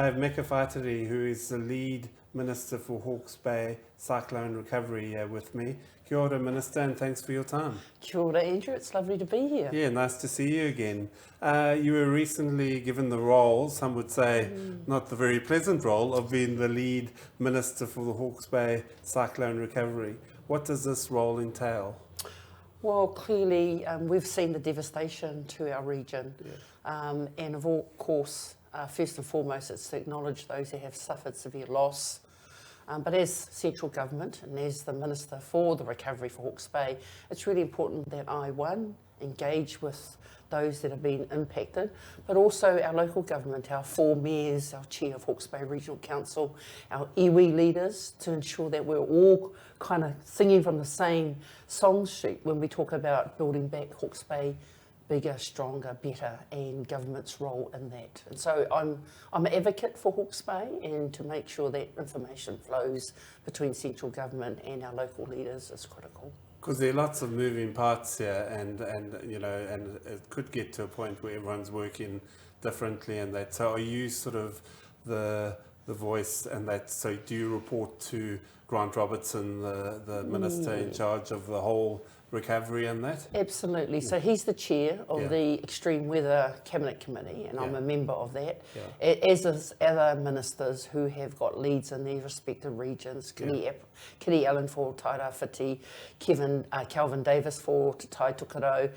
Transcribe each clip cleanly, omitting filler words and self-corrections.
I have Meka Whaitiri, who is the lead Minister for Hawke's Bay Cyclone Recovery here with me. Kia ora, Minister, and thanks for your time. Kia ora, Andrew. It's lovely to be here. Yeah, nice to see you again. You were recently given the role, some would say not the very pleasant role, of being the lead Minister for the Hawke's Bay Cyclone Recovery. What does this role entail? Well, clearly we've seen the devastation to our region, and of course, first and foremost, it's to acknowledge those who have suffered severe loss. But as central government and as the Minister for the Recovery for Hawke's Bay, it's really important that I, engage with those that have been impacted, but also our local government, our 4 mayors, our chair of Hawke's Bay Regional Council, our iwi leaders, to ensure that we're all kind of singing from the same song sheet when we talk about building back Hawke's Bay bigger, stronger, better, and government's role in that. And so I'm an advocate for Hawke's Bay, and to make sure that information flows between central government and our local leaders is critical. Because there are lots of moving parts here, and it could get to a point where everyone's working differently, and that. So are you sort of the voice, and that? So do you report to Robertson, the minister in charge of the whole recovery and that? Absolutely. So he's the chair of the Extreme Weather Cabinet Committee, and I'm a member of that, as is other ministers who have got leads in their respective regions. Kitty Allen for Tairawhiti, Calvin Davis for Tai Tukarau.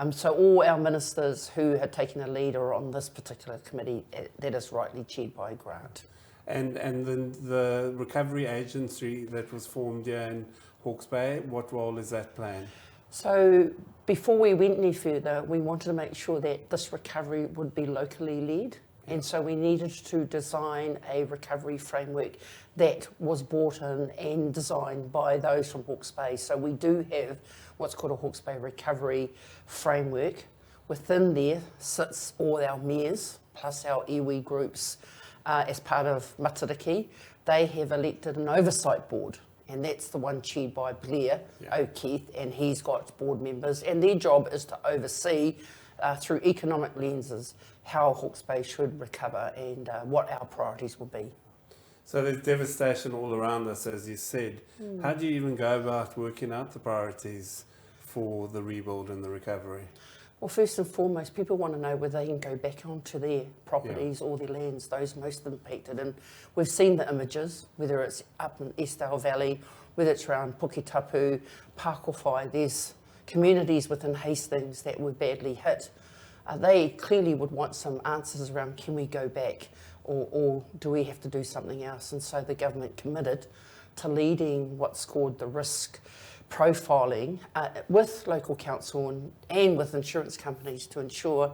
So all our ministers who have taken a lead are on this particular committee that is rightly chaired by Grant. And then the recovery agency that was formed here in Hawke's Bay, what role is that playing? So before we went any further, we wanted to make sure that this recovery would be locally led. And so we needed to design a recovery framework that was brought in and designed by those from Hawke's Bay. So we do have what's called a Hawke's Bay recovery framework. Within there sits all our mayors, plus our iwi groups as part of Matariki. They have elected an oversight board, and that's the one chaired by Blair O'Keefe, and he's got board members, and their job is to oversee through economic lenses how Hawke's Bay should recover and what our priorities will be. So there's devastation all around us, as you said. How do you even go about working out the priorities for the rebuild and the recovery? Well, first and foremost, people want to know whether they can go back onto their properties or their lands, those most impacted. And we've seen the images, whether it's up in Estelle Valley, whether it's around Puketapu, Pakowhai. There's communities within Hastings that were badly hit. They clearly would want some answers around, can we go back, or do we have to do something else? And so the government committed to leading what's called the risk profiling with local council and with insurance companies to ensure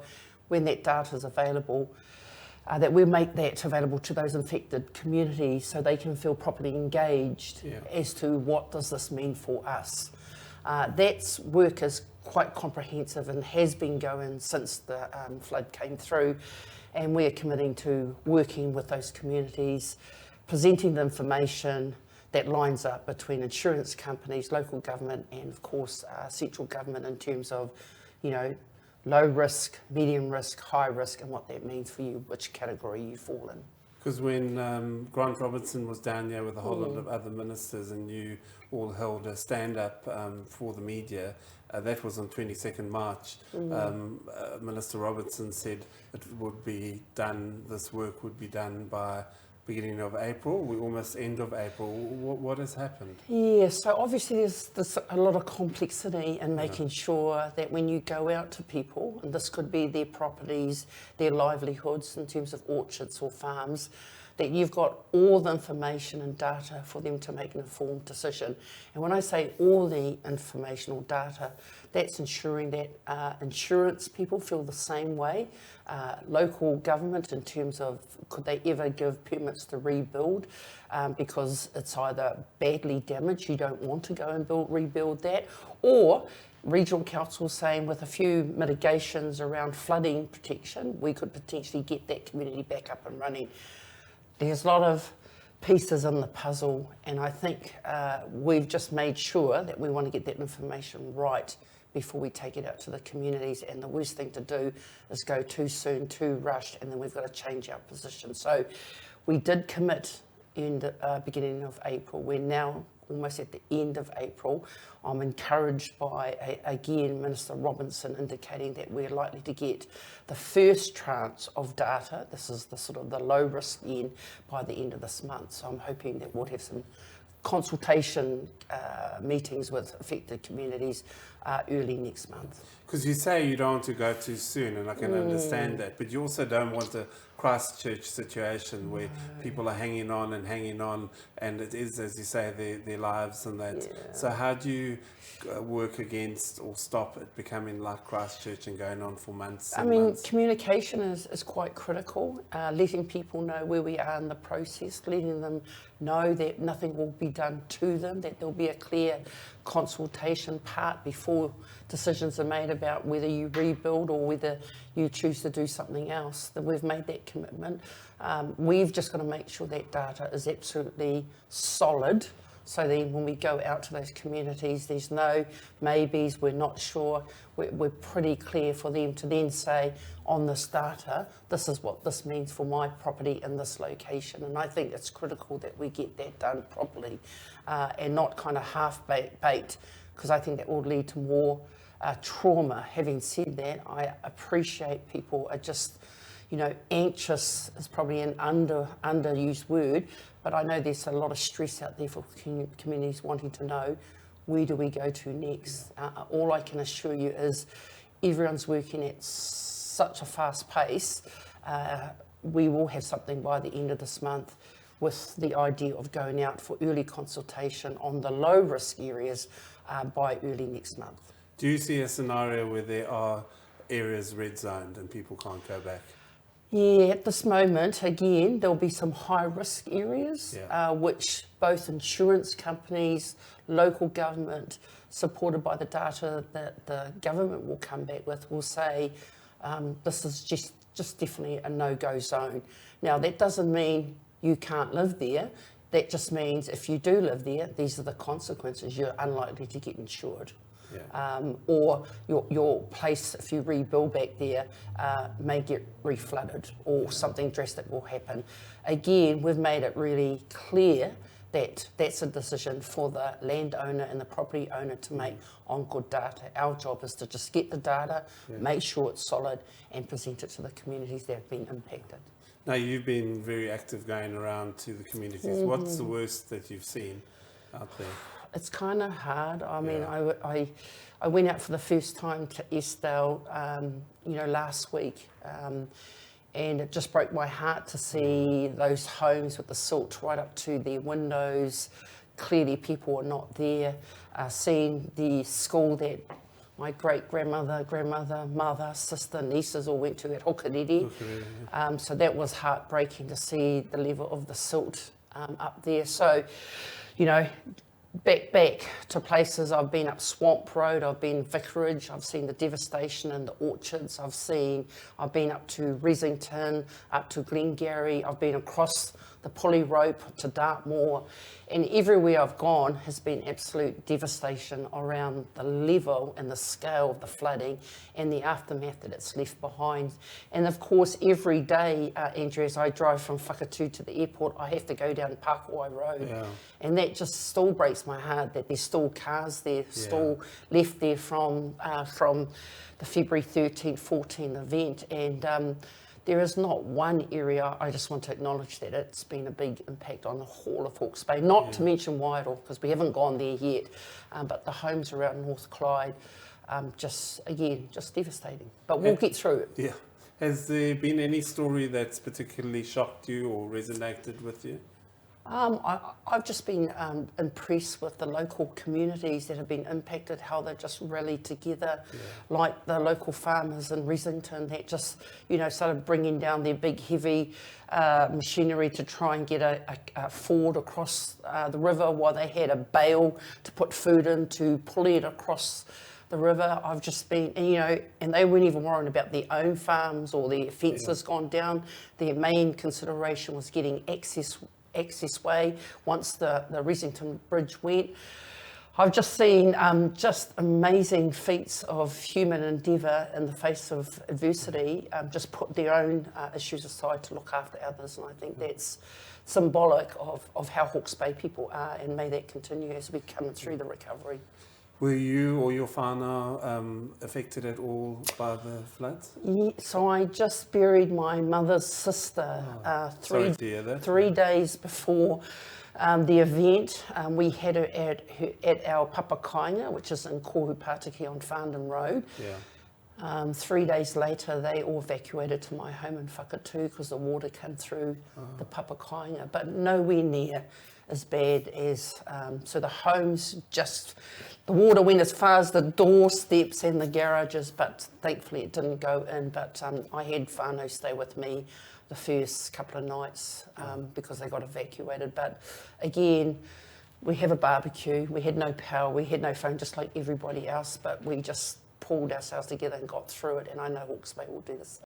when that data is available that we make that available to those infected communities so they can feel properly engaged as to what does this mean for us. That work is quite comprehensive and has been going since the flood came through, and we're committing to working with those communities, presenting the information that lines up between insurance companies, local government, and of course central government in terms of, low risk, medium risk, high risk, and what that means for you, which category you fall in. Because when Grant Robertson was down here with a whole lot of other ministers, and you all held a stand-up for the media, that was on 22nd March. Minister Robertson said it would be done, this work would be done by beginning of April. We're almost end of April. What has happened? Yeah, so obviously there's a lot of complexity in making sure that when you go out to people, and this could be their properties, their livelihoods in terms of orchards or farms, that you've got all the information and data for them to make an informed decision. And when I say all the information or data, that's ensuring that insurance people feel the same way, local government in terms of could they ever give permits to rebuild because it's either badly damaged, you don't want to go and rebuild that, or regional council saying with a few mitigations around flooding protection, we could potentially get that community back up and running. There's a lot of pieces in the puzzle, and I think we've just made sure that we want to get that information right before we take it out to the communities. And the worst thing to do is go too soon, too rushed, and then we've got to change our position. So we did commit in the beginning of April. We're now almost at the end of April. I'm encouraged by, again, Minister Robertson indicating that we're likely to get the first tranche of data. This is the sort of the low risk end by the end of this month. So I'm hoping that we'll have some consultation meetings with affected communities early next month. Because you say you don't want to go too soon, and I can understand that, but you also don't want a Christchurch situation where people are hanging on, and it is, as you say, their lives and that. Yeah. So how do you work against or stop it becoming like Christchurch and going on for months and months? Communication is quite critical, letting people know where we are in the process, letting them know that nothing will be done to them, that there'll be a clear consultation part before decisions are made about whether you rebuild or whether you choose to do something else. That we've made that commitment. We've just got to make sure that data is absolutely solid, so then when we go out to those communities, there's no maybes, we're not sure, we're pretty clear for them to then say, on this data, this is what this means for my property in this location. And I think it's critical that we get that done properly and not kind of half-baked, because I think that will lead to more trauma. Having said that, I appreciate people are just, anxious is probably an underused word, but I know there's a lot of stress out there for communities wanting to know, where do we go to next? All I can assure you is everyone's working at such a fast pace. We will have something by the end of this month, with the idea of going out for early consultation on the low risk areas by early next month. Do you see a scenario where there are areas red zoned and people can't go back? Yeah, at this moment, again, there'll be some high-risk areas, which both insurance companies, local government, supported by the data that the government will come back with, will say this is just definitely a no-go zone. Now, that doesn't mean you can't live there. That just means if you do live there, these are the consequences. You're unlikely to get insured. Or your place, if you rebuild back there, may get reflooded, or something drastic will happen. Again, we've made it really clear that that's a decision for the landowner and the property owner to make on good data. Our job is to just get the data, make sure it's solid, and present it to the communities that have been impacted. Now, you've been very active going around to the communities. What's the worst that you've seen out there? It's kind of hard. I mean, I went out for the first time to Estelle, last week, and it just broke my heart to see those homes with the silt right up to their windows. Clearly, people are not there. Seeing the school that my great-grandmother, grandmother, mother, sister, nieces all went to at Whaitiri. So that was heartbreaking to see the level of the silt up there. So, back to places. I've been up Swamp Road, I've been Vicarage, I've seen the devastation in the orchards, I've been up to Resington, up to Glengarry, I've been across the pulley rope to Dartmoor, and everywhere I've gone has been absolute devastation around the level and the scale of the flooding and the aftermath that it's left behind. And of course, every day, Andrew, as I drive from Whakatū to the airport, I have to go down Pakowai Road. And that just still breaks my heart that there's still cars there, still left there from the February 13, 14 event. And there is not one area. I just want to acknowledge that it's been a big impact on the whole of Hawke's Bay, not to mention Wairoa, because we haven't gone there yet, but the homes around North Clyde, just devastating. But we'll get through it. Yeah. Has there been any story that's particularly shocked you or resonated with you? I've just been impressed with the local communities that have been impacted, how they've just rallied together, like the local farmers in Resington that just, started bringing down their big, heavy machinery to try and get a ford across the river while they had a bale to put food in to pulley it across the river. I've just been, and they weren't even worrying about their own farms or their fences gone down. Their main consideration was getting access way once the Resington Bridge went. I've just seen just amazing feats of human endeavour in the face of adversity, just put their own issues aside to look after others, and I think that's symbolic of how Hawke's Bay people are, and may that continue as we come through the recovery. Were you or your whānau affected at all by the floods? Yeah, so I just buried my mother's sister Sorry to hear that. 3 days before the event. We had her at our papakainga, which is in Kohupatiki on Farndon Road. Yeah. 3 days later, they all evacuated to my home in Whakatū because the water came through the papakainga, but nowhere near as bad as, so the homes just, the water went as far as the doorsteps and the garages, but thankfully it didn't go in. But I had whānau stay with me the first couple of nights because they got evacuated. But again, we have a barbecue, we had no power, we had no phone, just like everybody else, but we just pulled ourselves together and got through it, and I know Hawke's Bay will do this.